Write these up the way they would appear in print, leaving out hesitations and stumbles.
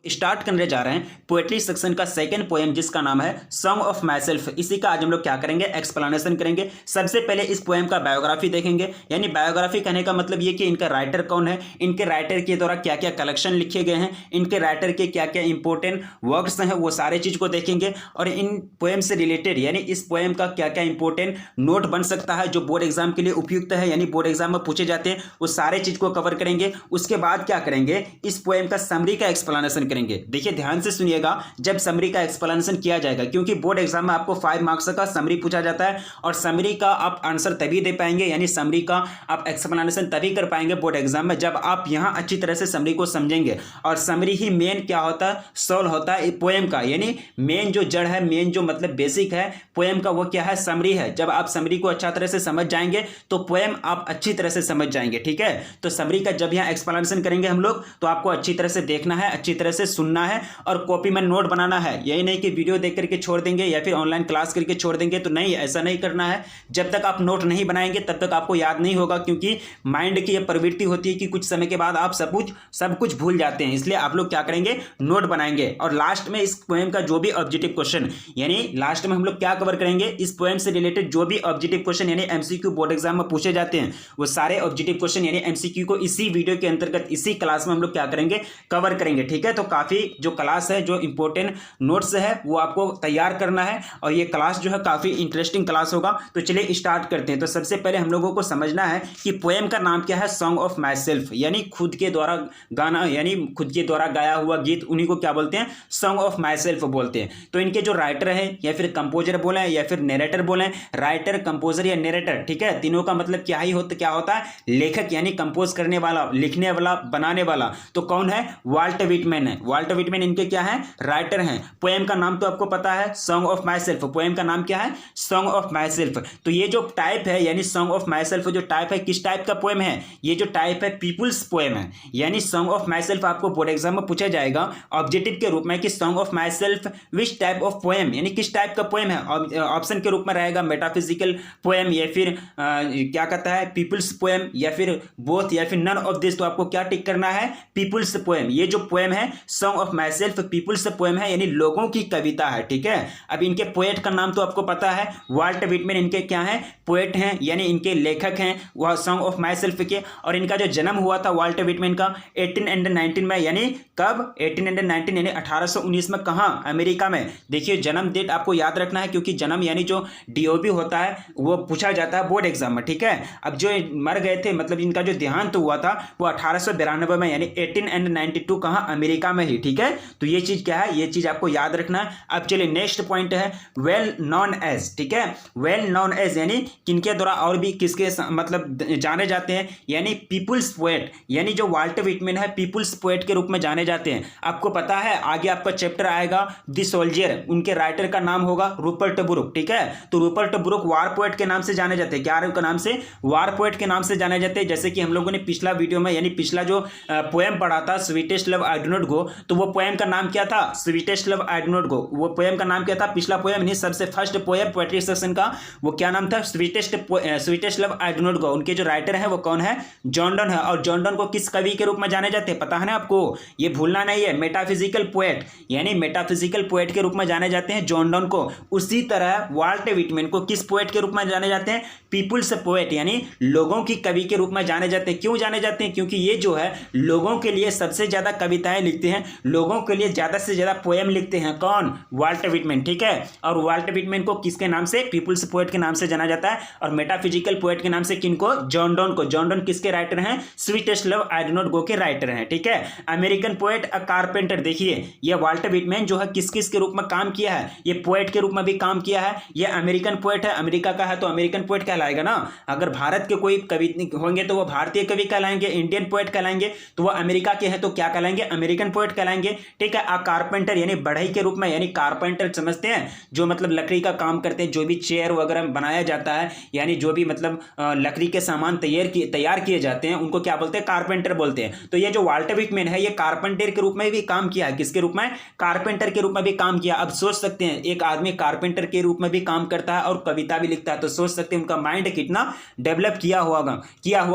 Start करने जा रहे हैं पोएट्री सेक्शन का सेकंड पोएम जिसका नाम है सॉन्ग ऑफ माई सेल्फ। इसी का आज हम लोग क्या करेंगे, एक्सप्लेनेशन करेंगे। सबसे पहले इस पोएम का बायोग्राफी देखेंगे, यानी बायोग्राफी कहने का मतलब ये कि इनका राइटर कौन है, इनके राइटर के द्वारा क्या क्या कलेक्शन लिखे गए हैं, इनके राइटर के क्या क्या इंपॉर्टेंट वर्क्स हैं, वो सारे चीज को देखेंगे। और इन पोएम से रिलेटेड यानी इस पोएम का क्या क्या इंपॉर्टेंट नोट बन सकता है जो बोर्ड एग्जाम के लिए उपयुक्त है, यानी बोर्ड एग्जाम में पूछे जाते हैं, वो सारे चीज को कवर करेंगे। उसके बाद क्या करेंगे, इस पोएम का समरी का एक्सप्लेनेशन करेंगे। देखिए ध्यान से सुनिएगा जब समरी का एक्सप्लेनेशन किया जाएगा, क्योंकि बोर्ड एग्जाम में आपको 5 मार्क्स का समरी पूछा जाता है और समरी का आप आंसर तभी दे पाएंगे, यानी समरी का आप एक्सप्लेनेशन तभी कर पाएंगे बोर्ड एग्जाम में जब आप यहां अच्छी तरह से समरी को समझेंगे। और समरी ही मेन क्या होता है, सोल होता है पोएम का, यानी मेन जो जड़ है, मेन जो मतलब बेसिक है पोएम का, वो क्या है, समरी है। जब आप समरी को अच्छा तरह से समझ जाएंगे तो पोएम आप अच्छी तरह से समझ जाएंगे। ठीक है, तो समरी का जब यहां एक्सप्लेनेशन करेंगे हम लोग तो आपको अच्छी तरह से देखना है, अच्छी तरह से सुनना है और कॉपी में नोट बनाना है। यही नहीं कि वीडियो देख करके छोड़ देंगे या फिर ऑनलाइन क्लास करके छोड़ देंगे, तो नहीं, ऐसा नहीं करना है। जब तक आप नोट नहीं बनाएंगे तब तक आपको याद नहीं होगा, क्योंकि माइंड की यह प्रवृत्ति होती है कि कुछ समय के बाद आप सब कुछ भूल जाते हैं। इसलिए आप लोग क्या करेंगे, नोट बनाएंगे। और लास्ट में इस पोएम का जो भी ऑब्जेक्टिव क्वेश्चन, यानी लास्ट में हम लोग क्या कवर करेंगे, इस पोएम से रिलेटेड जो भी ऑब्जेक्टिव क्वेश्चन यानी एमसीक्यू बोर्ड एग्जाम में पूछे जाते हैं, वो सारे ऑब्जेक्टिव क्वेश्चन यानी एमसीक्यू को इसी वीडियो के अंतर्गत इसी क्लास में हम लोग क्या करेंगे, कवर करेंगे। ठीक है, तो काफी जो क्लास है, जो इंपॉर्टेंट नोट्स है वो आपको तैयार करना है और ये क्लास जो है काफी इंटरेस्टिंग क्लास होगा। तो चलिए स्टार्ट करते हैं। तो सबसे पहले हम लोगों को समझना है कि पोएम का नाम क्या है, सॉन्ग ऑफ माई सेल्फ, यानी खुद के द्वारा गाना, यानी खुद के द्वारा गाया हुआ गीत, उन्हीं को क्या बोलते हैं, सॉन्ग ऑफ माई सेल्फ बोलते हैं। तो इनके जो राइटर है या फिर कंपोजर बोले या फिर नरेटर बोले, राइटर, कंपोजर या नरेटर, ठीक है, तीनों का मतलब क्या होता है, लेखक, यानी कंपोज करने वाला, लिखने वाला, बनाने वाला। तो कौन है, वाल्ट विटमैन है। वाल्ट विटमैन इनके क्या है, राइटर हैं। पोएम का नाम तो आपको पता है, song of my self. Poem का नाम क्या है, सॉन्ग ऑफ माई सेल्फ। तो ये जो टाइप है यानी सॉन्ग ऑफ माई सेल्फ जो टाइप है, किस टाइप का पोएम है, ये जो टाइप है पीपुल्स पोएम है। यानी सॉन्ग ऑफ माई सेल्फ आपको बोर्ड एग्जाम में पूछा जाएगा ऑब्जेक्टिव के रूप में कि song of my self which type of poem, यानी किस टाइप का पोएम है। ऑप्शन के रूप में रहेगा मेटाफिजिकल पोएम या फिर क्या कहता है, पीपुल्स पोएम या फिर बोथ या फिर नन ऑफ दिस। तो आपको क्या टिक करना है, पीपुल्स पोएम। ये जो पोएम है song of myself people's poem है, यानी लोगों की कविता है। ठीक है, अब इनके पोएट का नाम तो आपको पता है, वाल्ट विटमैन इनके क्या है, पोएट हैं, यानी इनके लेखक हैं वह सॉन्ग ऑफ माई सेल्फ के। और इनका जो जन्म हुआ था वाल्ट विटमैन का 1819 में, यानी कब, 1819 यानी 1819 में। कहां, अमेरिका में। देखिए जन्म डेट आपको याद रखना है, क्योंकि जन्म यानी जो डीओबी होता है वो पूछा जाता है बोर्ड एग्जाम में। ठीक है, अब जो मर गए थे, मतलब इनका जो देहांत तो हुआ था वो 1892 में, यानी 1892 कहां, अमेरिका में ही। ठीक है, तो ये चीज क्या है, ये चीज आपको याद रखना है। अब चलिए नेक्स्ट पॉइंट है वेल नोन एज। ठीक है, वेल नोन एज यानी किनके द्वारा और भी किसके मतलब जाने जाते हैं, यानी पीपुल्स पोएट, यानी जो वाल्ट विटमैन है पीपुल्स पोएट के रूप में जाने जाते हैं। आपको पता है आगे आपका चैप्टर आएगा द सोल्जर, उनके राइटर का नाम होगा रूपर्ट ब्रुक। ठीक है, तो रूपर्ट ब्रुक वार पोएट के नाम से जाने जाते हैं। क्या के नाम से, वार पोएट के नाम से जाने जाते हैं। जैसे कि हम लोगों ने पिछला वीडियो में, यानी पिछला जो पोएम पढ़ा था sweetest love I do not go, तो वो पोएम का नाम क्या था, sweetest love I do not go. वो पोएम का नाम क्या था, पिछला पोएम नहीं, सबसे फर्स्ट पोएम पोएट्री सेक्शन का, वो क्या नाम था, sweetest love I do not go. उनके जो राइटर है वो कौन है, जॉन डन है। और जॉन डन को किस कवि के रूप में जाने जाते हैं, पता है ना आपको, ये भूलना नहीं है, मेटाफिजिकल पोएट, यानी मेटाफिजिकल पोएट के रूप में जाने जाते हैं जॉन डन को। उसी तरह वाल्ट विटमैन को किस पोएट के रूप में जाने जाते हैं, पीपुल्स पोएट, यानी लोगों की कवि के रूप में जाने जाते हैं। क्यों जाने जाते हैं, क्योंकि ये जो है लोगों के लिए सबसे ज्यादा कविताएं लिखते हैं, लोगों के लिए ज्यादा से ज्यादा पोएम लिखते हैं। कौन, वाल्ट विटमैन। ठीक है, और वाल्ट विटमैन को किसके नाम से, पीपुल्स पोएट के नाम से जाना जाता है। और मेटाफिजिकल पोएट के नाम से किनको, जॉन डन को। जॉन डन किसके राइटर हैं, sweetest love I do not go के राइटर हैं। ठीक है, अमेरिकन पोएट अ कारपेंटर। देखिए ये वाल्ट विटमैन जो है किस किस के रूप में काम किया है, ये पोएट के रूप में भी काम किया है। ये अमेरिकन पोएट है, अमेरिका का है तो अमेरिकन पोएट कहलाएगा ना। अगर भारत के कोई कवि होंगे तो वो भारतीय कवि कहलाएंगे, इंडियन पोएट कहलाएंगे। तो वो अमेरिका के हैं तो क्या कहलाएंगे, अमेरिकन पोएट कहलाएंगे। ठीक है, अ कारपेंटर यानी बढ़ई के रूप में, यानी कारपेंटर समझते हैं जो मतलब लकड़ी का काम करते हैं, जो भी चेयर वगैरह बनाया जाता है, यानी जो भी मतलब लकड़ी के सामान तैयार किए जाते हैं उनको क्या बोलते हैं, कारपेंटर बोलते हैं। तो ये जो वाल्ट विटमैन है ये कारपेंटर के रूप में भी काम किया है। किसके रूप में, कारपेंटर के रूप में भी काम किया। अब सोच सकते हैं एक आदमी कारपेंटर के रूप में भी काम करता है और कविता भी लिखता है, तो सोच सकते हैं उनका माइंड कितना डेवलप किया हुआ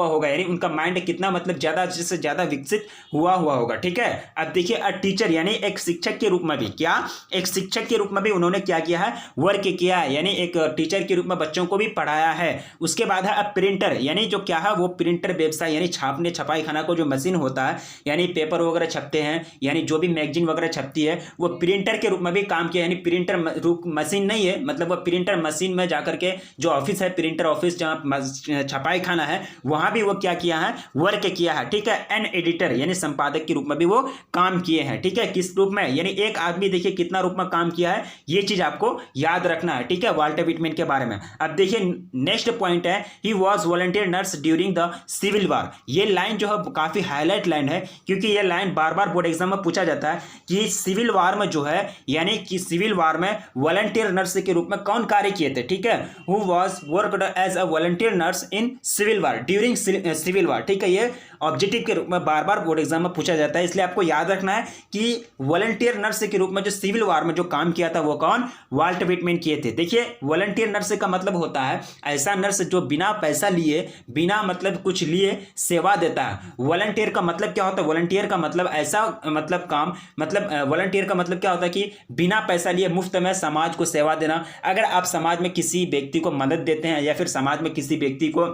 होगा, यानी उनका माइंड कितना मतलब ज्यादा से ज्यादा विकसित हुआ होगा। ठीक है, अब देखिए अ टीचर यानी एक शिक्षक के रूप में भी क्या, एक शिक्षक के रूप में भी उन्होंने क्या किया है, वर्क किया है, यानी एक टीचर के रूप में बच्चों को भी पढ़ाया है। उसके बाद है अब प्रिंटर, यानी जो क्या है वो प्रिंटर व्यवसाय यानी छापने छपाई खाना को जो मशीन होता है, यानी पेपर वगैरह छपते हैं, यानी जो भी मैगजीन वगैरह छपती है वो प्रिंटर के रूप में भी काम किया। यानी प्रिंटर मशीन नहीं है, मतलब वो प्रिंटर मशीन में जाकर के जो ऑफिस है, प्रिंटर ऑफिस जहाँ छपाई खाना है, वहां भी वो क्या किया है, वर्क किया है। ठीक है, एन एडिटर यानी संपादक के रूप में भी वो काम किए हैं। ठीक है, किस रूप में, यानी एक आदमी देखिए कितना रूप में काम किया है, ये चीज आपको याद रखना है। ठीक है, वाल्टर व्हिटमैन के बारे में। अब देखिए नेक्स्ट पॉइंट है, he was volunteer nurse during the civil war. ये लाइन जो है काफी हाईलाइट लाइन है, क्योंकि ये लाइन बार बार बोर्ड एग्जाम में पूछा जाता है कि सिविल वार में जो है, यानी कि सिविल वार में वॉलंटियर नर्स के रूप में कौन कार्य किए थे। ठीक है, who was worked as a volunteer nurse in civil war during civil war. ठीक है, ये ऑब्जेक्टिव के रूप में बार बार बोर्ड एग्जाम में पूछा जाता है, इसलिए आपको याद रखना है कि वॉलंटियर नर्स के रूप में जो सिविल वार में जो काम किया था वो कौन, वाल्टर व्हिटमैन किए थे। देखिए वॉलंटियर नर्स का मतलब होता है ऐसा नर्स जो बिना पैसा लिए, बिना मतलब कुछ लिए सेवा देता है। वॉलंटियर का मतलब क्या होता है, वॉलंटियर का मतलब ऐसा मतलब काम, मतलब वॉलंटियर का मतलब क्या होता है कि बिना पैसा लिए मुफ्त में समाज को सेवा देना। अगर आप समाज में किसी व्यक्ति को मदद देते हैं या फिर समाज में किसी व्यक्ति को,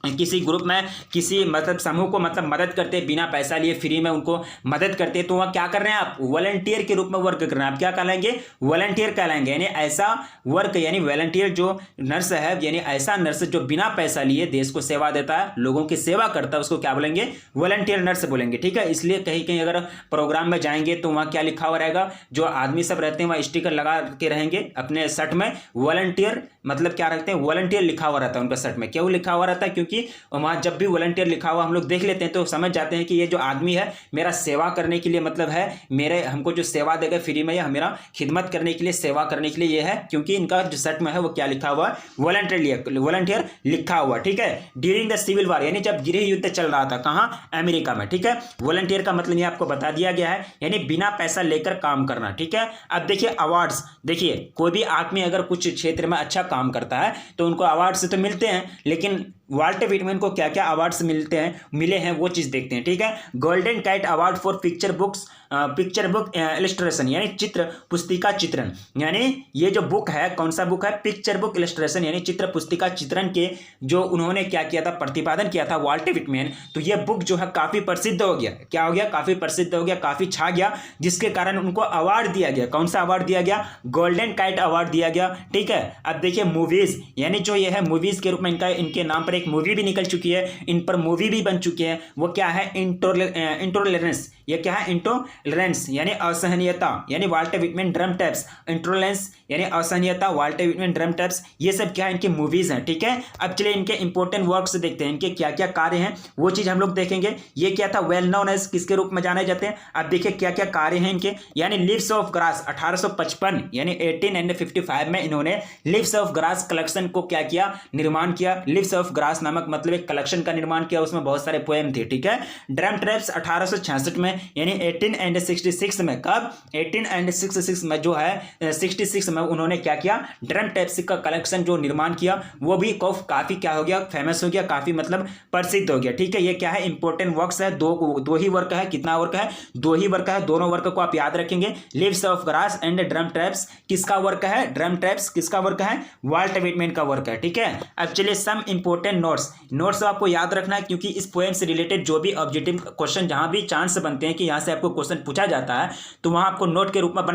किसी ग्रुप में किसी मतलब समूह को मतलब मदद करते हैं बिना पैसा लिए, फ्री में उनको मदद करते हैं, तो वह क्या कर रहे हैं, आप वॉलंटियर के रूप में वर्क कर रहे हैं। आप क्या कहलाएंगे, वॉलंटियर कहलाएंगे। यानी ऐसा वर्क, यानी वॉलंटियर जो नर्स है, यानी ऐसा नर्स जो बिना पैसा लिए देश को सेवा देता है, लोगों की सेवा करता है, उसको क्या बोलेंगे, वॉलंटियर नर्स बोलेंगे। ठीक है, इसलिए कहीं कहीं अगर प्रोग्राम में जाएंगे तो वहाँ क्या लिखा हुआ रहेगा, जो आदमी सब रहते हैं वहाँ स्टिकर लगा के रहेंगे अपने शर्ट में, वॉलंटियर मतलब क्या रखते हैं, वॉलंटियर लिखा हुआ रहता है उनका शर्ट में। क्यों लिखा हुआ रहता है, क्योंकि वहां जब भी वॉलंटियर लिखा हुआ हम लोग देख लेते हैं तो समझ जाते हैं कि ये जो आदमी है मेरा सेवा करने के लिए, मतलब है मेरे हमको जो सेवा देगा फ्री में, या मेरा खिदमत करने के लिए, सेवा करने के लिए ये है, क्योंकि इनका जो शर्ट में है वो क्या लिखा हुआ, वॉलंटियर लिखा हुआ। ठीक है, ड्यूरिंग द सिविल वार यानी जब गृह युद्ध चल रहा था, कहां, अमेरिका में। ठीक है, वॉलंटियर का मतलब ये आपको बता दिया गया है, यानी बिना पैसा लेकर काम करना। ठीक है, अब देखिए अवार्ड्स, देखिए कोई भी आदमी अगर कुछ क्षेत्र में अच्छा काम करता है तो उनको अवार्ड से तो मिलते हैं, लेकिन वाल्टर व्हिटमैन को क्या क्या अवार्ड्स मिले हैं वो चीज देखते हैं। ठीक है, golden cat award for picture book illustration, यानी चित्र पुस्तिका चित्रण। यानी ये जो बुक है, कौन सा बुक है, पिक्चर बुक इलस्ट्रेशन, यानी चित्र पुस्तिका चित्रण के जो उन्होंने क्या किया था, प्रतिपादन किया था वाल्टर व्हिटमैन, तो ये बुक जो है काफी प्रसिद्ध हो गया। क्या हो गया, काफी प्रसिद्ध हो गया, काफी छा गया, जिसके कारण उनको अवार्ड दिया गया। कौन सा अवार्ड दिया गया, गोल्डन कैट अवार्ड दिया गया। ठीक है, अब देखिए मूवीज, यानी जो ये है मूवीज के रूप में इनके नाम पर एक मूवी भी निकल चुकी है, इन पर मूवी भी बन चुकी है। वो क्या है, इंटॉलरेंस। ये क्या है, इंटॉलरेंस यानी असहनीयता, यानी Walter Whitman drum taps, intolerance यानी असहनीयता, वाल्टर व्हिटमैन ड्रम टैप्स, ये सब क्या है, इनकी मूवीज हैं। ठीक है, अब चलिए इनके इंपॉर्टेंट वर्क्स देखते हैं, इनके क्या क्या कार्य हैं वो चीज हम लोग देखेंगे। ये क्या था, वेल नोन एज, किसके रूप में जाने जाते हैं। अब देखिए क्या क्या कार्य हैं इनके, यानी लिव्स ऑफ ग्रास 1855 यानी 1855 में इन्होंने लिव्स ऑफ ग्रास कलेक्शन को क्या किया, निर्माण किया। लिव्स ऑफ ग्रास नामक मतलब एक कलेक्शन का निर्माण किया, उसमें बहुत सारे पोएम थे। ठीक है, ड्रम ट्रैप्स 1866 में, यानी 1866 में, कब, 1866 में जो है 66 में उन्होंने क्या किया, ड्रम टैप्स का कलेक्शन जो निर्माण किया, वो भी काफी क्या हो गया, फेमस हो गया, काफी मतलब प्रसिद्ध हो गया। ठीक है, ये क्या है, इंपॉर्टेंट वर्क्स है, दो ही वर्क है, कितना वर्क है, दो ही वर्क है, दोनों वर्क को आप याद रखेंगे। Leaves of grass and drum traps किसका वर्क है, ड्रम ट्रैप्स किसका वर्क है, वाल्टर व्हिटमैन का वर्क है। ठीक है, अब चलिए सम इंपॉर्टेंट नोट्स आपको याद रखना है, क्योंकि इस पोएम से रिलेटेड जो भी ऑब्जेक्टिव क्वेश्चन, जहां भी चांस बनते हैं कि यहां से आपको क्वेश्चन पूछा जाता है, तो वहां आपको नोट के रूप में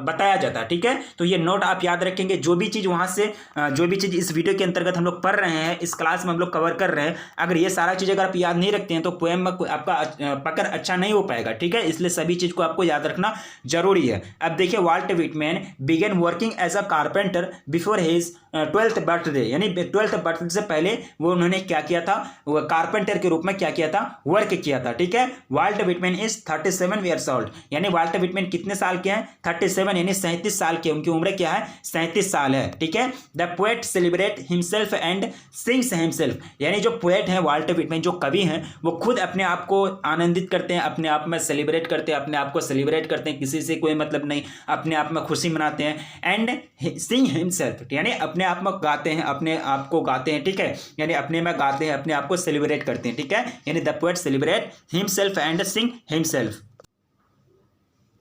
बताया जाता है। ठीक है, तो ये नोट आप याद रखेंगे। जो भी चीज वहां से, जो भी चीज इस वीडियो के अंतर्गत हम लोग पढ़ रहे हैं, इस क्लास में हम लोग कवर कर रहे हैं, अगर ये सारा चीज अगर आप याद नहीं रखते हैं तो पोएम में आपका पकड़ अच्छा नहीं हो पाएगा। ठीक है, इसलिए सभी चीज को आपको याद रखना जरूरी है। अब देखिए Walter Whitman began working as a carpenter before his 12th birthday, यानी 12th बर्थडे से पहले वो उन्होंने क्या किया था, वो कारपेंटर के रूप में क्या किया था, वर्क किया था। ठीक है, Walter Whitman is 37 years old, यानी वाल्टर व्हिटमैन कितने साल के हैं, 37 यानी 37 साल के, उनकी उम्र क्या है, 37 साल है। ठीक है, the poet celebrate himself and sings himself, यानी जो पोएट हैं वाल्टर व्हिटमैन, जो कवि हैं, वो खुद अपने आप को आनंदित करते हैं, अपने आप में सेलिब्रेट करते हैं, अपने आप को सेलिब्रेट करते हैं, किसी से कोई मतलब नहीं, अपने आप में खुशी मनाते हैं। एंड सिंग हिमसेल्फ यानी अपने आप में गाते हैं, अपने आप को गाते हैं। ठीक है, यानी अपने में गाते हैं, अपने आप को सेलिब्रेट करते हैं। ठीक है, यानी the poet celebrate himself and Singh himself.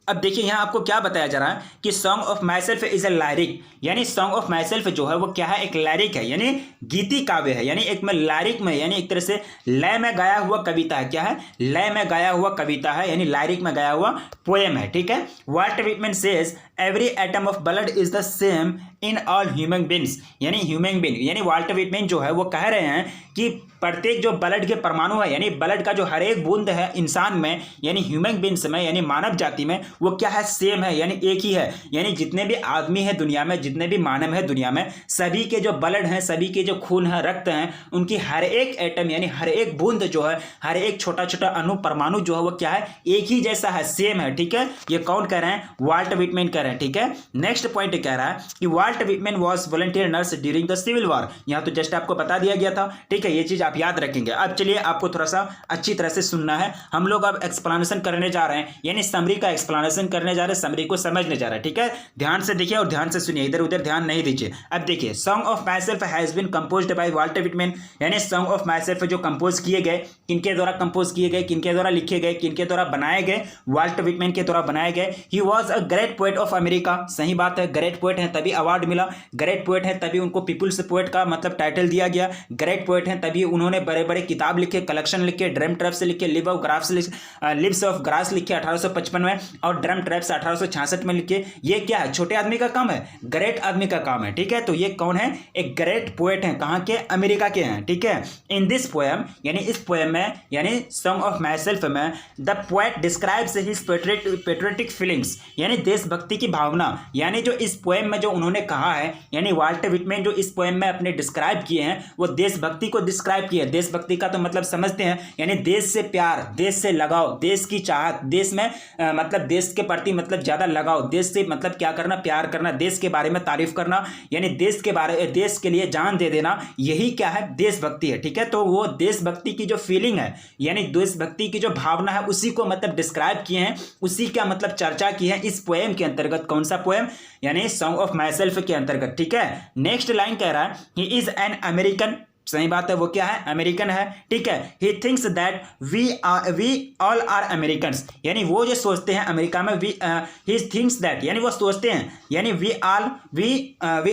अब देखिए यहाँ आपको क्या बताया जा रहा है कि song of myself is a lyric, यानी सॉन्ग ऑफ माई सेल्फ जो है वो क्या है, एक लायरिक है, यानी गीति काव्य है, यानी एक में लायरिक में, यानी एक तरह से लय में गाया हुआ कविता है। क्या है? लय में गाया हुआ कविता है, यानी लायरिक में गाया हुआ पोएम है। ठीक है। Walt Whitman says every atom of blood is the same in all human beings, यानी ह्यूमन बींग, यानी वाल्ट व्हिटमैन जो है वो कह रहे हैं कि प्रत्येक जो ब्लड के परमाणु है, यानी ब्लड का जो हर एक बूंद है इंसान में, यानी ह्यूमन बींग्स में, यानी मानव जाति में, वो क्या है, सेम है, यानी एक ही है। यानी जितने भी आदमी है दुनिया में, जितने भी मानव है दुनिया में, सभी के जो ब्लड हैं, सभी के जो खून है, रक्त हैं, उनकी हर एक एटम, यानी हर एक बूंद जो है, हर एक छोटा छोटा अणु परमाणु जो है वो क्या है, एक ही जैसा है, सेम है। ठीक है। ये कौन कह रहे हैं? वाल्ट व्हिटमैन कह रहे हैं। ठीक है। नेक्स्ट पॉइंट कह रहा है कि Walt Whitman was volunteer nurse during the civil war. यहां तो जस्ट आपको बता दिया गया था। ठीक है। ये चीज आप याद रखेंगे। अब चलिए आपको थोड़ा सा अच्छी तरह से सुनना है। हम लोग अब एक्सप्लेनेशन करने जा रहे हैं, यानी समरी का एक्सप्लेनेशन करने जा रहे हैं, समरी को समझने जा रहे हैं। ठीक है। ध्यान से देखिए और ध्यान से सुनिए, इधर उधर ध्यान नहीं दीजिए। अब देखिए, song of myself has been composed by Walt Whitman, यानी सॉन्ग ऑफ माई सेल्फ जो कंपोज किए गए, किनके द्वारा कंपोज किए गए, किनके द्वारा लिखे गए, किनके द्वारा बनाए गए? वाल्ट व्हिटमैन के द्वारा बनाए गए। He was a great poet of America. सही बात है, ग्रेट पोएट है तभी अवार्ड मिला, ग्रेट पोएट है तभी उनको पीपुल्स पोएट का मतलब टाइटल दिया गया, ग्रेट पोएट है तभी उन्होंने बड़े बड़े किताब लिखे, कलेक्शन लिखे, ड्रम ट्रैप्स लिखे, लिप्स ऑफ ग्रास लिखे 1855 में, और ड्रम ट्रैप्स 1866 में लिखे। ये क्या है? छोटे आदमी का काम है, ग्रेट आदमी का काम है। ठीक है। तो ये कौन है? एक ग्रेट पोएट है। कहाँ के? अमेरिका के हैं। ठीक है। इन दिस पोएम, यानी इस पोएम में, यानी सॉन्ग ऑफ माई सेल्फ में, the poet describes his patriotic feelings, यानी देशभक्ति की भावना, यानी जो इस पोएम में जो उन्होंने कहा है, यानी वाल्ट व्हिटमैन जो इस पोएम में अपने डिस्क्राइब किए हैं, वो देशभक्ति को डिस्क्राइब किए। देशभक्ति का तो मतलब समझते हैं, यानी देश से प्यार, देश से लगाव, देश की चाहत, देश में मतलब देश के प्रति मतलब ज्यादा लगाव, देश से मतलब क्या करना, प्यार करना, देश के बारे में तारीफ करना, यानी देश के लिए जान दे देना, यही क्या है? देशभक्ति है। ठीक है। तो वो देशभक्ति की जो फीलिंग है, यानी देशभक्ति की जो भावना है, उसी को मतलब डिस्क्राइब किए हैं, उसी का मतलब चर्चा की है इस पोएम के अंतर्गत। कौन सा पोएम? यानी सॉन्ग ऑफ माई सेल्फ के अंतर्गत। ठीक है। नेक्स्ट लाइन कह रहा है, ही इज एन अमेरिकन। सही बात है, वो क्या है? अमेरिकन है। ठीक है। He thinks that we all are Americans, यानी वो जो सोचते हैं अमेरिका में, ही थिंक्स दैट, यानी वो सोचते हैं, यानी we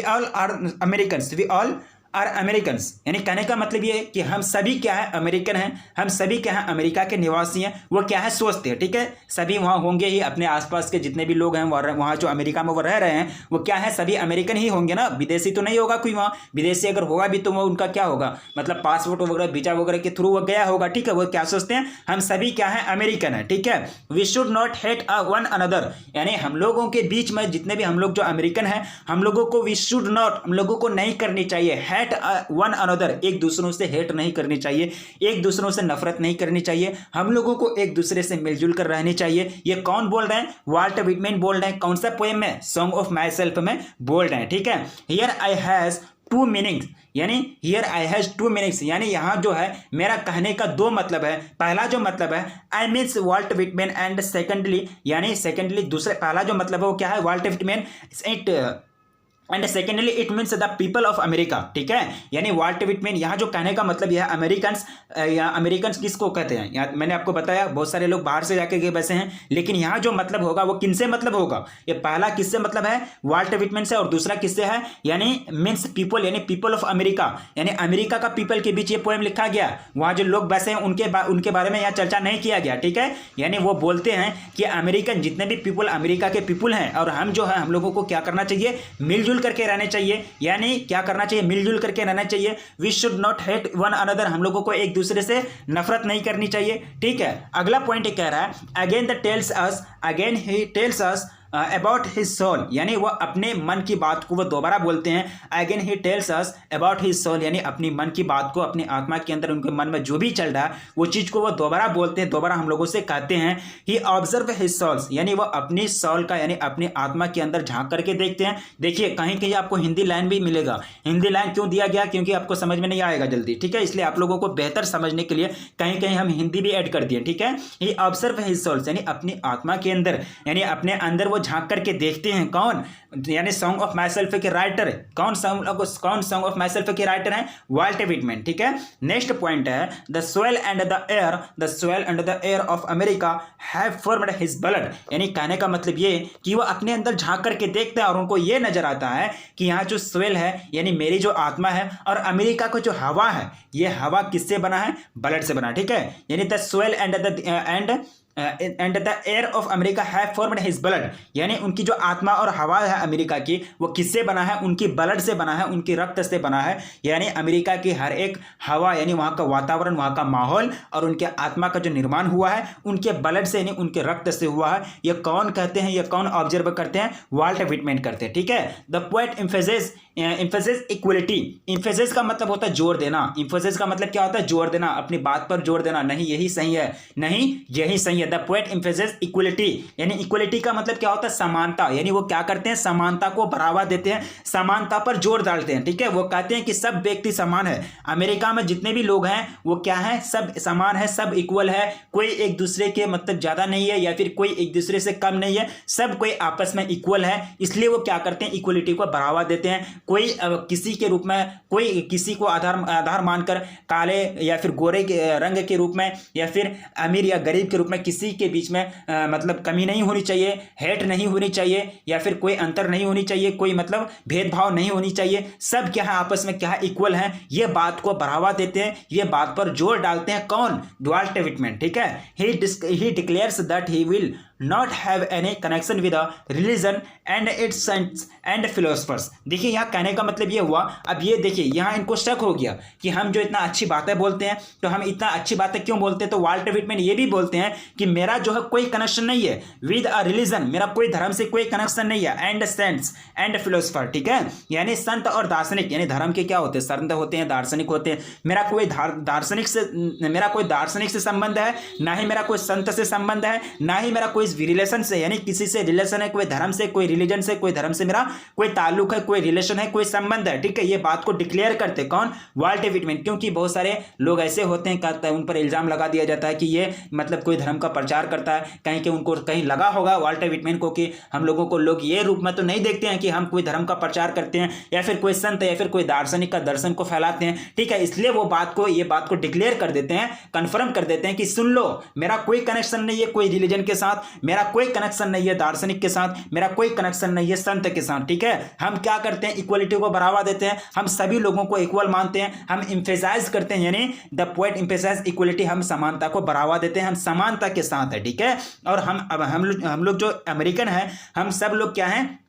all are Americans, we all are Americans, यानी कहने का मतलब ये है कि हम सभी क्या है? अमेरिकन हैं, हम सभी क्या है? अमेरिका के निवासी हैं। वो क्या है? सोचते हैं। ठीक है। सभी वहाँ होंगे ही, अपने आसपास के जितने भी लोग हैं वहाँ जो अमेरिका में वो रह रहे हैं, वो क्या है? सभी अमेरिकन ही होंगे ना, विदेशी तो नहीं होगा कोई वहाँ। विदेशी अगर होगा भी तो वो उनका क्या होगा, मतलब पासपोर्ट वगैरह, वीजा वगैरह के थ्रू वो गया होगा। ठीक है। वो क्या सोचते हैं? हम सभी क्या है? अमेरिकन है। ठीक है। We should not hate one another, यानी हम लोगों के बीच में जितने भी हम लोग जो अमेरिकन हैं, हम लोगों को वी शुड नॉट, हम लोगों को नहीं करनी चाहिए वन अनदर, एक दूसरों से हेट नहीं करनी चाहिए, एक दूसरों से नफरत नहीं करनी चाहिए, हम लोगों को एक दूसरे से मिलजुल कर रहनी चाहिए। ये कौन बोल रहे हैं? वाल्ट व्हिटमैन बोल रहे हैं। कौन सा पोएम में? सॉन्ग ऑफ माई सेल्फ में बोल रहे हैं। ठीक है। Here I has two meanings, यानी here I has two meanings, यानी यहाँ जो है मेरा कहने का दो मतलब है। पहला जो मतलब है, I means Walt Whitman, and secondly, यानी सेकेंडली दूसरे, पहला जो मतलब है वो क्या है? Walt Whitman, and secondly it means the people of America. ठीक है। यानी वाल्ट व्हिटमैन यहाँ जो कहने का मतलब यह है, अमेरिकन्स, या अमेरिकन्स किसको कहते हैं? यहाँ मैंने आपको बताया बहुत सारे लोग बाहर से जाके गए वैसे हैं, लेकिन यहाँ जो मतलब होगा वो किनसे मतलब होगा? ये पहला किससे मतलब है? वाल्ट व्हिटमैन से, और दूसरा किससे है? यानी मीन्स पीपल, यानी पीपल ऑफ अमेरिका, यानी अमेरिका का पीपल के बीच ये पोएम लिखा गया। वहाँ जो लोग वैसे हैं उनके बारे में यहाँ चर्चा नहीं किया गया। ठीक है। यानी वो बोलते हैं कि अमेरिकन जितने भी पीपल, अमेरिका के पीपल हैं, और हम जो है, हम लोगों को क्या करना चाहिए? मिलजुल करके रहने चाहिए। यानी क्या करना चाहिए? मिलजुल करके रहना चाहिए। We should not hate one another, हम लोगों को एक दूसरे से नफरत नहीं करनी चाहिए। ठीक है। अगला पॉइंट कह रहा है, again he tells us about his soul, यानी वो अपने मन की बात को वो दोबारा बोलते हैं। Again he tells us about his soul, यानी अपनी मन की बात को, अपनी आत्मा के अंदर उनके मन में जो भी चल रहा है वो चीज़ को वो दोबारा बोलते हैं, दोबारा हम लोगों से कहते हैं। ही ऑब्जर्व हिज सोल्स, यानी वो अपनी सोल का, यानी अपनी आत्मा के अंदर झांक करके देखते हैं। देखिए कहीं कहीं आपको हिंदी लाइन भी मिलेगा। हिंदी लाइन क्यों दिया गया? क्योंकि आपको समझ में नहीं आएगा जल्दी। ठीक है। इसलिए आप लोगों को बेहतर समझने के लिए कहीं कहीं हम हिंदी भी ऐड कर दिए। ठीक है। ही ऑब्जर्व हिज सोल्स, यानी अपनी आत्मा के अंदर, यानी अपने अंदर वो झांक करके देखते हैं। कौन? यानी सॉन्ग ऑफ माई सेल्फ के राइटर कौन सॉन्ग ऑफ माई सेल्फ के राइटर हैं? Walter Whitman. ठीक है, नेक्स्ट पॉइंट है the soil and the air of America have formed his blood. यानी कहने का मतलब ये कि वो अपने अंदर झांक करके देखते हैं और उनको ये नजर आता है कि यहाँ जो सोइल है यानी मेरी जो आत्मा है और अमेरिका को जो हवा है ये हवा किससे बना है? ब्लड से बना। ठीक है, यानी the soil and the air of America have formed his blood, यानी उनकी जो आत्मा और हवा है अमेरिका की वो किससे बना है? उनकी ब्लड से बना है, उनकी रक्त से बना है। यानी अमेरिका की हर एक हवा यानी वहाँ का वातावरण, वहाँ का माहौल और उनके आत्मा का जो निर्माण हुआ है उनके ब्लड से यानी उनके रक्त से हुआ है। ये कौन कहते हैं? ये कौन ऑब्जर्व करते हैं? वाल्टर विटमैन करते हैं। ठीक है, the poet emphasis equality. Emphasis का मतलब होता है जोर देना। इम्फेसिस का मतलब क्या होता है? जोर देना, अपनी बात पर जोर देना। नहीं यही सही है, नहीं यही सही है। द पोएट एम्फेसिस इक्वलिटी, यानी इक्वलिटी का मतलब क्या होता है? समानता। यानी वो क्या करते हैं? समानता को बढ़ावा देते हैं, समानता पर जोर डालते हैं। ठीक है, वो कहते हैं कि सब व्यक्ति समान है। अमेरिका में जितने भी लोग हैं वो क्या है? सब समान है, सब इक्वल है। कोई एक दूसरे के मतलब ज्यादा नहीं है या फिर कोई एक दूसरे से कम नहीं है, सब कोई आपस में इक्वल है। इसलिए वो क्या करते हैं? इक्वलिटी को बढ़ावा देते हैं। कोई किसी के रूप में, कोई किसी को आधार मानकर काले या फिर गोरे के रंग के रूप में या फिर अमीर या गरीब के रूप में किसी के बीच में मतलब कमी नहीं होनी चाहिए, हेट नहीं होनी चाहिए या फिर कोई अंतर नहीं होनी चाहिए, कोई मतलब भेदभाव नहीं होनी चाहिए। सब क्या है? आपस में क्या है? इक्वल है। ये बात को बढ़ावा देते हैं, ये बात पर जोर डालते हैं। कौन? Walter Whitman. ठीक है, he declares that he will not have any connection with religion and its saints and philosophers. देखिए यहाँ कहने का मतलब ये हुआ, अब ये देखिए यहाँ इनको शक हो गया कि हम जो इतना अच्छी बातें बोलते हैं तो हम इतना अच्छी बातें क्यों बोलते हैं? तो वाल्टर विटमैन ये भी बोलते हैं कि मेरा जो है कोई कनेक्शन नहीं है विद अ रिलीजन, मेरा कोई धर्म से कोई कनेक्शन नहीं है, एंड सेंट्स एंड फिलोसफर। ठीक है, यानी संत और दार्शनिक, यानी धर्म के क्या होते हैं? संत होते हैं, दार्शनिक होते हैं। मेरा कोई दार्शनिक से संबंध है, ना ही मेरा कोई संत से संबंध है, ना ही मेरा कोई रिलेशन से, यानी किसी से रिलेशन है, कोई धर्म से, कोई रिलीजन से, कोई धर्म से मेरा कोई ताल्लुक है, कोई रिलेशन है, कोई संबंध है। ठीक है, ये बात को डिक्लेयर करते कौन? Walter Whitman. क्योंकि बहुत सारे लोग ऐसे होते हैं, कहते हैं, उन पर इल्जाम लगा दिया जाता है कि ये मतलब कोई धर्म का प्रचार करता है। कहीं के उनको कहीं लगा होगा वाल्टर विटमैन को कि हम लोगों को लोग ये रूप में तो नहीं देखते हैं कि हम कोई धर्म का प्रचार करते हैं या फिर कोई संत या फिर कोई दार्शनिक का दर्शन को फैलाते हैं। ठीक है, इसलिए वो ये बात को डिक्लेयर कर देते हैं, कंफर्म कर देते हैं कि सुन लो, मेरा कोई कनेक्शन नहीं है कोई रिलीजन के साथ, मेरा कोई कनेक्शन नहीं है दार्शनिक के साथ, मेरा कोई कनेक्शन नहीं है संत के साथ। ठीक है, हम क्या करते हैं? इक्वलिटी को बढ़ावा देते हैं, हम सभी लोगों को इक्वल मानते हैं, हम एम्फेसाइज करते हैं, यानी द पोएट एम्फेसाइज इक्वलिटी, हम समानता को बढ़ावा देते हैं, हम समानता के साथ है। ठीक है, और हम लोग जो अमेरिकन हैं, हम सब लोग क्या हैं?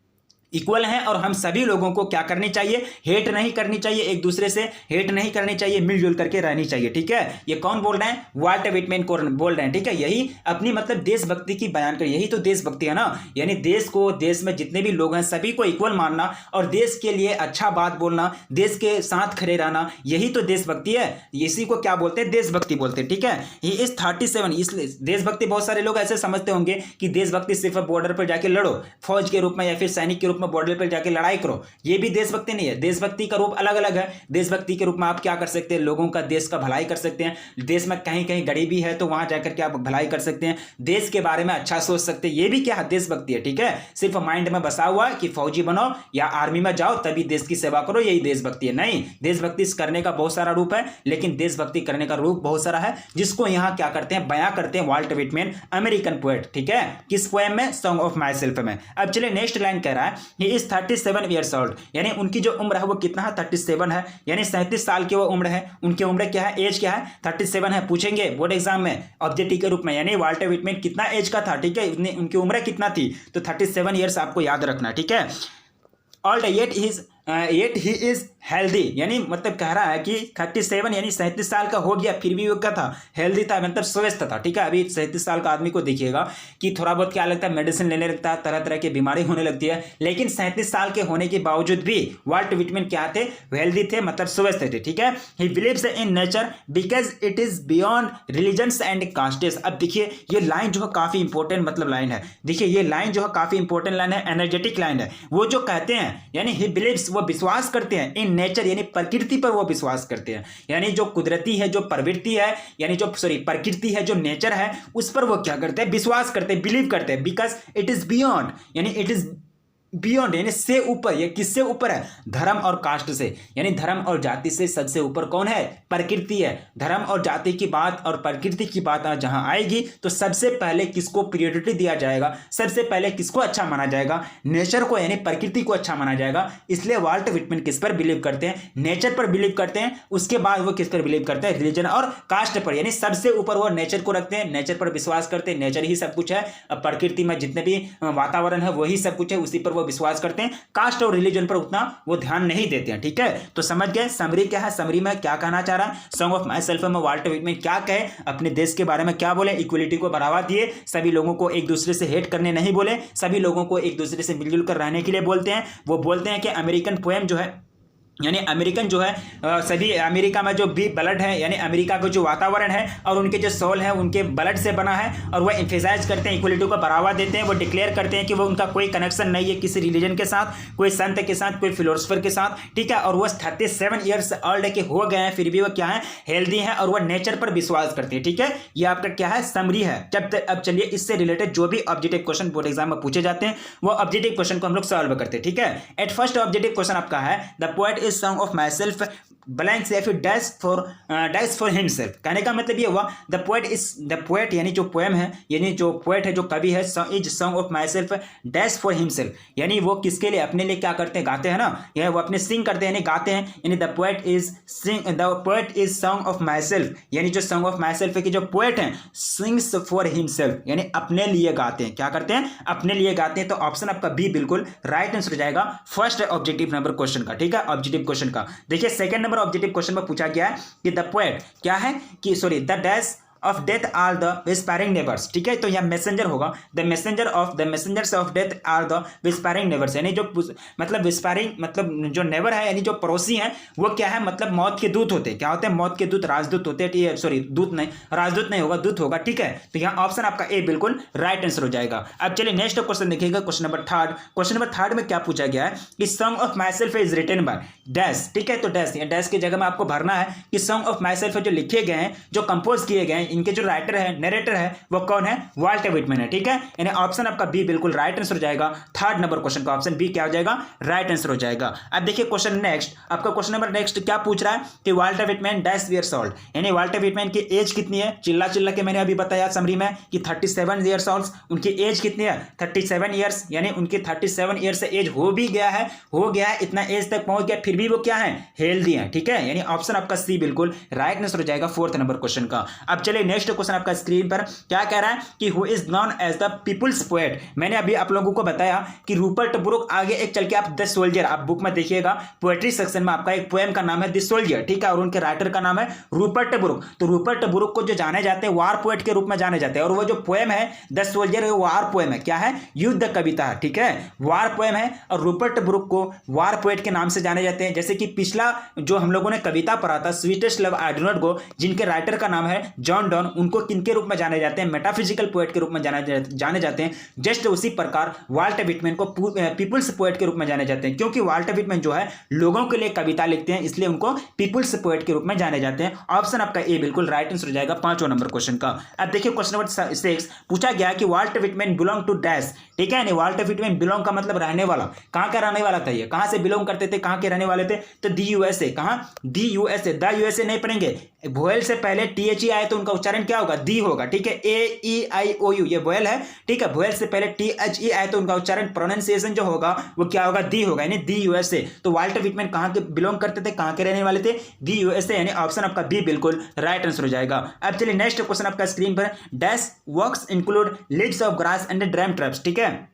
इक्वल हैं। और हम सभी लोगों को क्या करनी चाहिए? हेट नहीं करनी चाहिए, एक दूसरे से हेट नहीं करनी चाहिए, मिलजुल करके रहनी चाहिए। ठीक है, ये कौन बोल रहे हैं? वाल्टर विटमैन को बोल रहे हैं। ठीक है, यही अपनी मतलब देशभक्ति की बयान कर, यही तो देशभक्ति है ना। यानी देश में जितने भी लोग हैं सभी को इक्वल मानना और देश के लिए अच्छा बात बोलना, देश के साथ खड़े रहना, यही तो देशभक्ति है। इसी को क्या बोलते हैं? देशभक्ति बोलते हैं। ठीक है, ही इज 37। इसलिए देशभक्ति, बहुत सारे लोग ऐसे समझते होंगे कि देशभक्ति सिर्फ बॉर्डर पर जाके लड़ो, फौज के रूप में या फिर सैनिक के रूप में बॉर्डर पर जाके लड़ाई करो, ये भी देशभक्ति नहीं है। देशभक्ति का रूप अलग अलग है। देशभक्ति के रूप में आप क्या कर सकते हैं? लोगों का, देश का भलाई कर सकते हैं। देश में कहीं कहीं गरीबी है तो वहां जाकर के आप भलाई कर सकते हैं, देश के बारे में अच्छा सोच सकते हैं, ये भी क्या है? देशभक्ति है। ठीक है, सिर्फ माइंड में बसा हुआ कि फौजी बनो या आर्मी में जाओ तभी देश की सेवा करो, यही देशभक्ति है। नहीं, देशभक्ति करने का बहुत सारा रूप है, लेकिन देशभक्ति करने का रूप बहुत सारा है, जिसको यहां क्या करते हैं? बयां करते हैं वाल्टर विटमैन, अमेरिकन पोएट। ठीक है, किस पोएम में? सॉन्ग ऑफ माई सेल्फ में। अब चलिए नेक्स्ट लाइन कह रहा है, ही इज 37 ईयर्स ओल्ड, यानी उनकी जो उम्र है वो कितना है? 37 है, यानी 37 साल की वो उम्र है। उनकी उम्र क्या है? एज क्या है? 37 है। पूछेंगे बोर्ड एग्जाम में ऑब्जेक्टिव के रूप में, यानी वाल्टर विटमैन कितना एज का था? ठीक है, उनकी उम्र कितना थी? तो 37 ईयर्स आपको याद रखना। ठीक है, old yet he is healthy, यानी मतलब कह रहा है कि 37 यानी 37 साल का हो गया फिर भी वो क्या था? हेल्दी था, मतलब स्वस्थ था। ठीक है, अभी 37 साल का आदमी को देखिएगा कि थोड़ा बहुत क्या लगता है? मेडिसिन लेने लगता है, तरह तरह की बीमारी होने लगती है, लेकिन 37 साल के होने के बावजूद भी वाल्टर विटमैन क्या थे? हेल्दी थे, मतलब स्वस्थ थे। ठीक है, he believes in nature because it is beyond religions and castes. अब देखिए ये लाइन जो है काफी इंपॉर्टेंट मतलब लाइन है। देखिए ये लाइन जो है काफी इंपॉर्टेंट लाइन है, एनर्जेटिक लाइन है। वो जो कहते हैं यानी ही बिलीव्स, वो विश्वास करते हैं इन नेचर यानी प्रकृति पर वो विश्वास करते हैं, यानी जो कुदरती है, जो प्रवृत्ति है, यानी जो प्रकृति है, जो नेचर है, उस पर वो क्या करते हैं, विश्वास करते हैं, बिलीव करते हैं, बिकॉज इट इज बियॉन्ड, यानी इट इज बियॉन्ड यानी से ऊपर। ये किससे ऊपर है, धर्म और कास्ट से, यानी धर्म और जाति से सबसे ऊपर कौन है, प्रकृति है। धर्म और जाति की बात और प्रकृति की बात जहां आएगी तो सबसे पहले किसको प्रायोरिटी दिया जाएगा, सबसे पहले किसको अच्छा माना जाएगा, नेचर को, यानी प्रकृति को अच्छा माना जाएगा। इसलिए वाल्ट व्हिटमैन किस पर बिलीव करते हैं, नेचर पर बिलीव करते हैं। उसके बाद वो किस पर बिलीव करते हैं, रिलीजन और कास्ट पर, यानी सबसे ऊपर वो नेचर को रखते हैं, नेचर पर विश्वास करते हैं, नेचर ही सब कुछ है, प्रकृति में जितने भी वातावरण है वही सब कुछ है, उसी पर विश्वास करते हैं। कास्ट और रिलीजन पर उतना वो ध्यान नहीं देते हैं। ठीक है, तो समझ गए समरी क्या है, समरी में क्या कहना चाह रहा है, सॉन्ग ऑफ माई सेल्फ में वाल्ट व्हिटमैन क्या कहे, अपने देश के बारे में क्या बोले, इक्वलिटी को बढ़ावा दिए, सभी लोगों को एक दूसरे से हेट करने नहीं बोले, सभी लोगों को एक दूसरे से मिलजुल कर रहने के लिए बोलते हैं। वो बोलते हैं कि अमेरिकन पोएम जो है, यानी अमेरिकन जो है सभी अमेरिका में जो भी ब्लड है, यानी अमेरिका का जो वातावरण है और उनके जो सोल है उनके ब्लड से बना है, और वह एम्फेसाइज करते हैं, इक्वलिटी को बढ़ावा देते हैं। वो डिक्लेयर करते हैं कि वो उनका कोई कनेक्शन नहीं है किसी रिलीजन के साथ, कोई संत के साथ, कोई फिलोसफर के साथ। ठीक है, और वो 37 ईयर्स ओल्ड के हो गए हैं, फिर भी वो क्या है, हेल्दी है, और वह नेचर पर विश्वास करते हैं। ठीक है, ये आपका क्या है, समरी है। अब चलिए इससे रिलेटेड जो भी ऑब्जेक्टिव क्वेश्चन बोर्ड एग्जाम में पूछे जाते हैं वो ऑब्जेक्टिव क्वेश्चन को हम लोग सॉल्व करते हैं। ठीक है, एट फर्स्ट ऑब्जेक्टिव क्वेश्चन आपका है, the poet is song of my self blank से फिर डैश फॉर हिमसेल्फ। कहने का मतलब ये हुआ द पोएट यानी जो पोएम है, यानी जो पोएट है, जो कवि है, is song of my self dash for himself, यानी वो किसके लिए, अपने लिए क्या करते हैं, गाते हैं ना, यह वो अपने सिंग करते हैं, यानी गाते हैं, यानी the poet is song of my self, यानी जो सॉन्ग ऑफ माई सेल्फ है कि जो पोएट है सिंग्स फॉर हिमसेल्फ, यानी अपने लिए गाते हैं, क्या करते हैं, अपने लिए गाते हैं। तो ऑप्शन आपका बी बिल्कुल राइट आंसर हो जाएगा फर्स्ट ऑब्जेक्टिव नंबर क्वेश्चन का। ठीक है, ऑब्जेक्टिव क्वेश्चन का देखिए सेकंड ऑब्जेक्टिव क्वेश्चन में पूछा गया है कि द पोएट क्या है कि the dash of death are the whispering neighbours. ठीक है, तो यह मैसेंजर होगा, the messengers of death are the whispering neighbours, यानी जो मतलब विस्परिंग मतलब जो नेबर है, यानी जो पड़ोसी हैं वो क्या है, मतलब मौत के दूत होते हैं। क्या होते हैं, मौत के दूत, राजदूत होते हैं। सॉरी, दूत नहीं, राजदूत नहीं होगा, दूत होगा। ठीक है, तो यहाँ ऑप्शन आपका ए बिल्कुल राइट आंसर हो जाएगा। अब चलिए नेक्स्ट क्वेश्चन देखिएगा, क्वेश्चन नंबर थर्ड में क्या पूछा गया है कि song of myself is written by dash. ठीक है, तो डैश की जगह में आपको भरना है कि सॉन्ग ऑफ माई सेल्फ जो लिखे गए हैं, जो कंपोज किए गए हैं, इनके जो राइटर है, नरेटर है, वो कौन है, वाल्ट व्हिटमैन है। ठीक है, यानी ऑप्शन आपका बी बिल्कुल राइट आंसर हो जाएगा। थर्ड नंबर क्वेश्चन का ऑप्शन बी क्या हो जाएगा, राइट आंसर हो जाएगा। अब देखिए क्वेश्चन नेक्स्ट, आपका क्वेश्चन नंबर नेक्स्ट क्या पूछ रहा है कि Walt Whitman dash years old, यानी वाल्ट व्हिटमैन की एज कितनी है, चिल्ला के मैंने अभी बताया समरी में कि 37 ईयर्स ओल्ड, उनकी एज कितनी है, 37 ईयर्स, यानी उनकी 37 ईयर्स से एज हो गया है, इतना एज तक पहुंच गया, फिर भी वो क्या है, हेल्दी है। ठीक है, यानी ऑप्शन आपका सी बिल्कुल राइट आंसर हो जाएगा फोर्थ नंबर क्वेश्चन का। अब चलिए नेक्स्ट क्वेश्चन आपका स्क्रीन पर क्या कह रहा है कि who is known as the people's poet. मैंने अभी आप लोगों को बताया कि रूपर्ट ब्रुक, आगे एक चल के आप द सोल्जर, आप बुक में देखिएगा पोएट्री सेक्शन में आपका एक पोएम का नाम है द सोल्जर। ठीक है, और उनके राइटर का नाम है रूपर्ट ब्रुक। तो रूपर्ट ब्रुक को जो जाने जाते हैं वार पोएट के रूप में जाने जाते हैं, और वो जो पोएम है द सोल्जर वार पोएम है, क्या है, युद्ध कविता है। ठीक है, वार पोएम है, और रूपर्ट ब्रुक को वार पोएट के नाम से जाने जाते हैं। जैसे कि पिछला जो हम लोगों ने कविता पढ़ा था sweetest love I do not go, जिनके राइटर का नाम है जॉन डॉन, उनको किनके रूप में जाने जाते हैं, मेटाफिजिकल पोएट के रूप में जाने जाते हैं। जस्ट उसी प्रकार वाल्ट व्हिटमैन को पीपुल्स पोएट के रूप में जाने जाते हैं, क्योंकि वाल्ट व्हिटमैन जो है लोगों के लिए कविता लिखते हैं, इसलिए उनको पीपुल्स पोएट के रूप में जाने जाते हैं। ऑप्शन आपका ए बिल्कुल राइट आंसर हो जाएगा पांचवें नंबर क्वेश्चन का। अब देखिए क्वेश्चन नंबर 6 पूछा गया कि Walt Whitman belong to dash. ठीक है, यानी वाल्ट व्हिटमैन बिलोंग का मतलब रहने वाला, कहां का रहने वाला था, ये कहां से बिलोंग करते थे, कहां के रहने वाले थे, तो दी यूएसए। कहां, दी यूएसए, द यूएसए नहीं पढ़ेंगे, वोएल से पहले टीएचई आए तो उनका उच्चारण क्या होगा, दी होगा। ठीक है, AEIOU ये वोएल है। ठीक है, वोएल से पहले THE आए तो उनका उच्चारण प्रोनाउंसिएशन जो होगा वो क्या होगा, दी होगा, यानी दी यूएसए। तो वाल्ट व्हिटमैन कहां के बिलोंग करते थे, कहां के रहने वाले थे, दी यूएसए, यानी ऑप्शन आपका बी बिल्कुल राइट आंसर हो जाएगा। अब चलिए नेक्स्ट क्वेश्चन आपका स्क्रीन पर, dash works include Leaves of grass and drum traps. ठीक है,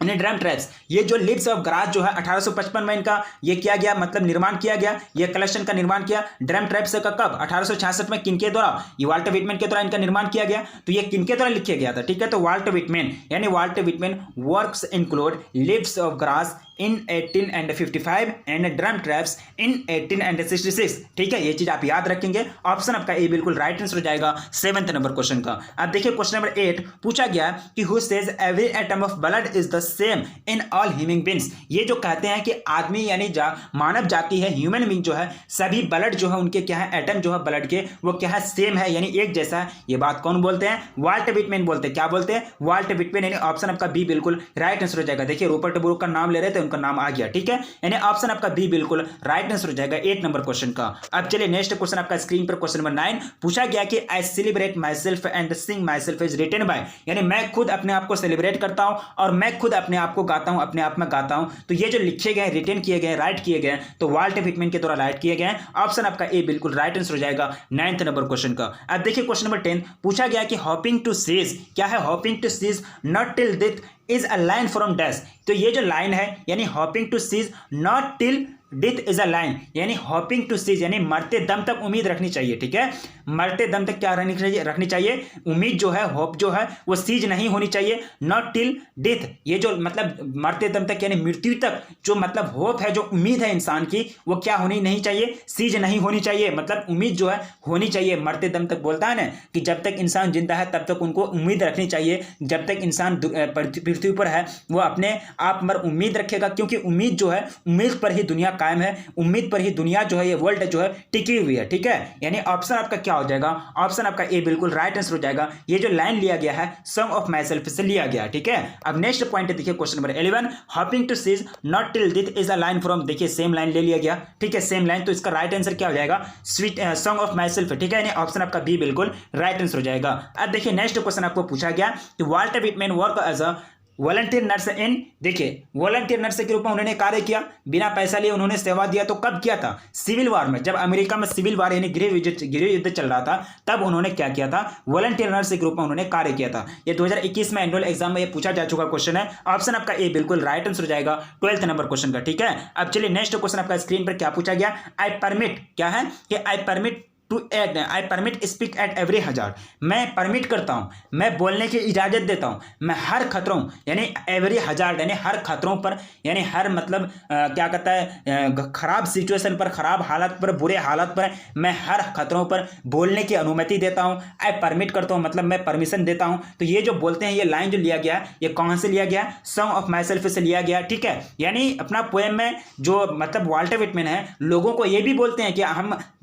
ड्रम ट्रैप्स, ये जो लीव्स ऑफ ग्रास जो है 1855 में इनका ये किया गया, मतलब निर्माण किया गया, ये कलेक्शन का निर्माण किया। ड्रम ट्रैप्स का कब, 1866 में किनके द्वारा, ये वाल्ट व्हिटमैन के द्वारा इनका निर्माण किया गया। तो ये किनके द्वारा लिखा गया था, ठीक है, तो वाल्ट व्हिटमैन, यानी Walt Whitman works include Leaves of Grass in 1855 and drum traps in 1866। ठीक है, ये चीज आप याद रखेंगे। ऑप्शन आपका ए बिल्कुल राइट आंसर हो जाएगा 7th नंबर क्वेश्चन का। अब देखिए क्वेश्चन नंबर 8 पूछा गया कि who says every atom of blood is the same in all human beings. ये जो कहते हैं कि आदमी यानी मानव जाति है, ह्यूमन बींग जो है, सभी ब्लड जो है उनके क्या है, एटम जो है ब्लड के वो क्या है, सेम है यानी एक जैसा है। ये बात कौन बोलते हैं? वाल्ट विटमैन बोलते हैं। क्या बोलते हैं? Walt Whitman. यानी ऑप्शन आपका बी बिल्कुल राइट आंसर हो जाएगा। देखिए रूपर्ट ब्रूक का नाम ले रहे थे, उनका नाम आ गया, ठीक है, यानी ऑप्शन आपका बी बिल्कुल राइट आंसर हो जाएगा 8 नंबर क्वेश्चन का। अब चलिए नेक्स्ट क्वेश्चन आपका स्क्रीन पर क्वेश्चन नंबर 9 पूछा गया कि I celebrate myself and sing myself is written by, यानी मैं खुद अपने आप को सेलिब्रेट करता हूं और मैं खुद अपने आप को गाता हूं, अपने आप में गाता हूं। तो ये जो लिखे गए, रिटन किए गए, राइट किए गए, तो वाल्ट विटमैन के द्वारा राइट किए गए। ऑप्शन आपका ए बिल्कुल राइट आंसर हो जाएगा 9th नंबर क्वेश्चन का। अब देखिए क्वेश्चन नंबर 10 पूछा गया कि हॉपिंग टू सीज, क्या है hoping to cease not till death is a line from dash. तो ये जो लाइन है यानी hoping to cease not till death is a line, यानी हॉपिंग टू सीज यानी मरते दम तक उम्मीद रखनी चाहिए, ठीक है, मरते दम तक क्या रखनी चाहिए, उम्मीद जो है, होप जो है वो सीज नहीं होनी चाहिए। नॉट टिल डेथ, ये जो मतलब मरते दम तक यानी मृत्यु तक जो मतलब होप है, जो उम्मीद है इंसान की, वो क्या होनी नहीं चाहिए, सीज नहीं होनी चाहिए। मतलब उम्मीद जो है होनी चाहिए मरते दम तक। बोलता है ना कि जब तक इंसान जिंदा है तब तक उनको उम्मीद रखनी चाहिए। जब तक इंसान पृथ्वी पर है वो अपने आप पर उम्मीद रखेगा, क्योंकि उम्मीद जो है, उम्मीद पर ही दुनिया कायम है, उम्मीद पर ही दुनिया जो है, ये वर्ल्ड जो है टिकी हुई है, ठीक है, यानी ऑप्शन आपका क्या हो जाएगा, ऑप्शन आपका ए बिल्कुल राइट आंसर हो जाएगा। ये जो लाइन लिया गया है सॉन्ग ऑफ माई सेल्फ से लिया गया, ठीक है। अब नेक्स्ट पॉइंट देखिए question number 11 hoping to cease not till death is a line from, देखिए सेम लाइन ले लिया गया, ठीक है, सेम लाइन, तो इसका राइट आंसर क्या हो जाएगा, sweet song of my self, ठीक है, यानी ऑप्शन आपका बी बिल्कुल राइट आंसर हो जाएगा। अब देखिए नेक्स्ट क्वेश्चन आपको पूछा गया कि Walt Whitman work as a volunteer nurse in, देखिए वॉलंटियर नर्स के रूप में उन्होंने कार्य किया, बिना पैसा लिए उन्होंने सेवा दिया। तो कब किया था? सिविल वार में, जब अमेरिका में सिविल वार यानी गृह युद्ध चल रहा था, तब उन्होंने क्या किया था, वॉलंटियर नर्स के रूप में उन्होंने कार्य किया था। ये 2021 में एनुअल एग्जाम में ये पूछा जा चुका क्वेश्चन है। ऑप्शन आपका ए बिल्कुल राइट आंसर हो जाएगा 12th नंबर क्वेश्चन का, ठीक है। अब चलिए नेक्स्ट क्वेश्चन आपका स्क्रीन पर क्या पूछा गया, आई परमिट, क्या है कि I permit to add, I permit speak at every हज़ार, मैं परमिट करता हूं, मैं बोलने की इजाजत देता हूं, मैं हर खतरों यानी एवरी हज़ार यानी हर खतरों पर, यानी हर मतलब क्या कहता है, खराब सिचुएशन पर, खराब हालत पर, बुरे हालत पर मैं हर खतरों पर बोलने की अनुमति देता हूं। आई परमिट करता हूं मतलब मैं परमिशन देता हूं। तो ये जो बोलते हैं, ये लाइन जो लिया गया है, ये कौन से लिया गया, सॉन्ग ऑफ माई सेल्फ से लिया गया, ठीक है, यानी अपना पोएम में जो मतलब वाल्टर विटमैन है, लोगों को ये भी बोलते हैं कि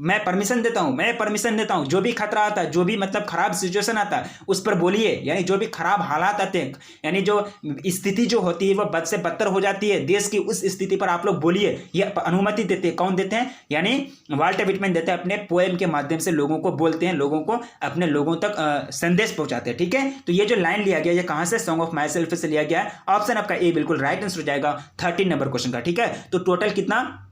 मैं परमिशन देता हूं, मैं परमिशन देता हूं, जो भी खतरा आता है, जो भी मतलब खराब सिचुएशन आता है उस पर बोलिए, यानी जो भी खराब हालात आते हैं, यानी जो स्थिति जो होती है वो बद से बदतर हो जाती है देश की, उस स्थिति पर आप लोग बोलिए, ये अनुमति देते हैं। कौन देते हैं? यानी वाल्टर विटमैन देते हैं, अपने पोएम के माध्यम से लोगों को बोलते हैं, लोगों को अपने लोगों तक संदेश पहुंचाते हैं, ठीक है। तो ये जो लाइन लिया गया, ये कहां से, सॉन्ग ऑफ माई सेल्फ से लिया गया है। ऑप्शन आपका ए बिल्कुल राइट आंसर हो जाएगा 13 नंबर क्वेश्चन का, ठीक है। तो टोटल कितना,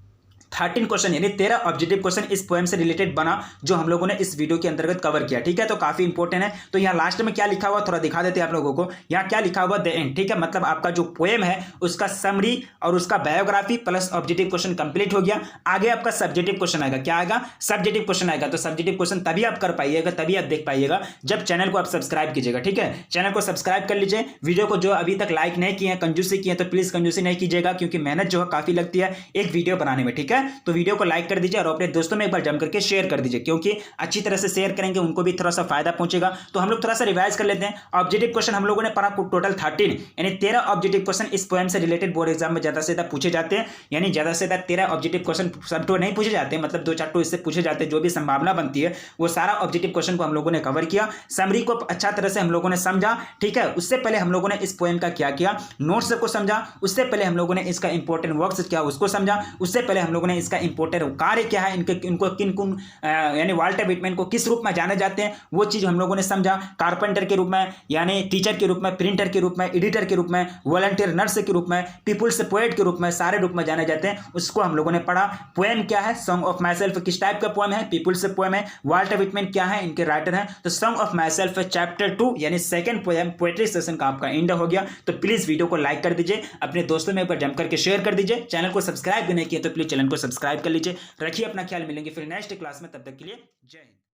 13 क्वेश्चन यानी 13 ऑब्जेक्टिव क्वेश्चन इस पोएम से रिलेटेड बना, जो हम लोगों ने इस वीडियो के अंतर्गत कवर किया, ठीक है। तो काफी इंपॉर्टेंट है। तो यहाँ लास्ट में क्या लिखा हुआ थोड़ा दिखा देते हैं आप लोगों को। यहाँ क्या लिखा हुआ, द एंड, ठीक है, मतलब आपका जो पोएम है उसका समरी और उसका biography plus objective question complete हो गया। आगे आपका सब्जेक्टिव क्वेश्चन आएगा, क्या आएगा, सब्जेक्टिव क्वेश्चन आएगा। तो सब्जेक्टिव क्वेश्चन तभी आप कर पाइएगा, तभी आप देख पाइएगा जब चैनल को आप सब्सक्राइब कीजिएगा, ठीक है। चैनल को सब्सक्राइब कर लीजिए। वीडियो को जो अभी तक लाइक नहीं किए हैं, कंजूसी किए, तो प्लीज कंजूसी नहीं कीजिएगा, क्योंकि मेहनत जो है काफी लगती है एक वीडियो बनाने में, ठीक है। तो वीडियो को लाइक कर दीजिए और अपने दोस्तों में एक बार जम करके शेयर कर दीजिए, क्योंकि अच्छी तरह से शेयर करेंगे उनको भी थोड़ा सा फायदा पहुंचेगा। तो हम लोग थोड़ा सा रिवाइज कर लेते हैं। ऑब्जेक्टिव क्वेश्चन हम लोगों ने पढ़ा टोटल 13 यानी 13 ऑब्जेक्टिव क्वेश्चन इस पोएम से रिलेटेड बोर्ड एग्जाम में ज्यादा से ज्यादा पूछे जाते हैं, यानी ज्यादा से ज्यादा 13 ऑब्जेक्टिव क्वेश्चन, सब तो नहीं पूछे जाते, मतलब 2-4 तो इससे पूछे जाते हैं, जो भी संभावना बनती है वो सारा ऑब्जेक्टिव क्वेश्चन को हम लोगों ने कवर किया। समरी को अच्छा तरह से हम लोगों ने समझा, ठीक है। उससे पहले हम लोगों ने इस पोएम का क्या किया, नोट्स को समझा। उससे पहले हम लोगों ने इसका इंपॉर्टेंट वर्क्स क्या उसको समझा। उससे पहले हम लोगों ने इसका इंपॉर्टेंट कार्य क्या है, इनको किन यानी वाल्टर विटमैन को किस रूप में जाने जाते हैं वो चीज हम लोगों ने समझा। कारपेंटर के रूप में, यानी टीचर के रूप में, प्रिंटर के रूप में, एडिटर के रूप में, वॉलंटियर नर्स के रूप में, पीपुल्स पोएट के रूप में, सारे रूप में जाने जाते हैं, उसको हम लोगों ने पढ़ा। पोएम क्या है, सॉन्ग ऑफ माई सेल्फ किस टाइप का पोएम है, पीपुल्स पोएम है। वाल्टर विटमैन क्या है, इनके राइटर हैं। तो song of my self chapter 2 यानी सेकंड पोएम पोएट्री सेशन का आपका एंड हो गया। तो प्लीज वीडियो को लाइक कर दीजिए, अपने दोस्तों में एक बार जम करके शेयर कर दीजिए। चैनल को सब्सक्राइब नहीं किया तो प्लीज चैनल को सब्सक्राइब कर लीजिए। रखिए अपना ख्याल, मिलेंगे फिर नेक्स्ट क्लास में, तब तक के लिए जय हिंद।